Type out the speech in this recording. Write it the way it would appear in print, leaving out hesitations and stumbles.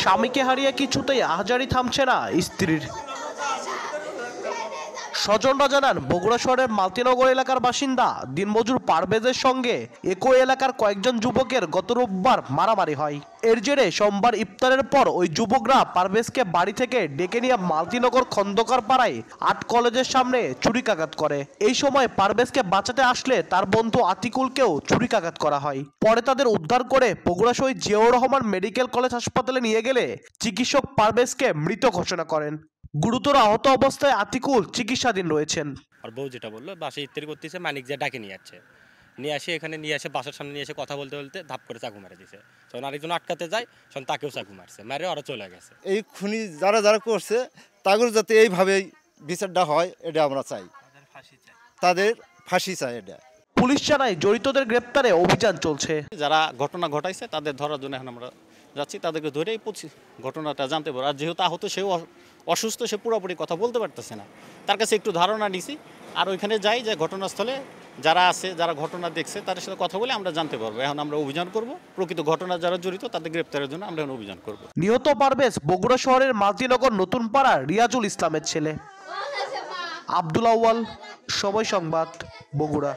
স্বামীকে হারিয়ে কিছুতেই আহাজারি থামছে না স্ত্রীর। স্বজনরা জানান, বগুড়া শহরের মালতীনগর এলাকার বাসিন্দা দিনমজুর পারভেজের সঙ্গে একই এলাকার কয়েকজন যুবকের গত রোববার মারামারি হয়। এর জেরে সোমবার ইফতারের পর ওই যুবকরা পারভেজকে বাড়ি থেকে ডেকে নিয়ে মালতীনগর খন্দকার পাড়ায় আর্ট কলেজের সামনে ছুরিকাঘাত করে। এই সময় পারভেজকে বাঁচাতে আসলে তার বন্ধু আতিকুলকেও ছুরিকাঘাত করা হয়। পরে তাদের উদ্ধার করে বগুড়া শহীদ জিয়াউর রহমান মেডিকেল কলেজ হাসপাতালে নিয়ে গেলে চিকিৎসক পারভেজকে মৃত ঘোষণা করেন। গুরুতর আহত অবস্থায় আতিকুল চিকিৎসাধীন রয়েছেন। আর বউ যেটা বললো, বাসায় ইফতারি করতেছে, মানিক যা ডাকে নিয়ে যাচ্ছে, নিয়ে আসে এখানে নিয়ে আসে বাসার সামনে নিয়ে এসে কথা বলতে বলতে ধাপ করে চাকু মারে দিছে। তখন আরেকজন আটকাতে যায়, তখন তাকেও চাকু মারছে, মারে ওরা চলে গেছে। এই খুনি যারা যারা করছে তাদের যাতে এইভাবেই বিচারটা হয়, এটা আমরা চাই, তাদের ফাঁসি চাই। এটা পুলিশ জানায় জড়িতদের গ্রেপ্তারে অভিযান চলছে। যারা ঘটনা ঘটাইছে তাদের ধরার জন্য এখন আমরা যাচ্ছি, তাদেরকে ধরেই ঘটনাটা জানতে পারবো। আর যেহেতু আহত, সেও অসুস্থ, সে পুরোপুরি কথা বলতে পারতেছে না, তার কাছে একটু ধারণা নিছি। আর ওইখানে যাই যে ঘটনাস্থলে যারা আছে, যারা ঘটনা দেখছে তাদের সাথে কথা বলে আমরা জানতে পারবো। এখন আমরা অভিযান করব, প্রকৃত ঘটনা যারা জড়িত তাদের গ্রেপ্তারের জন্য আমরা এখন অভিযান করব। নিহত পারভেজ বগুড়া শহরের মালতীনগর নতুন পাড়ার রিয়াজুল ইসলামের ছেলে। আব্দুল আউয়াল, সময় সংবাদ, বগুড়া।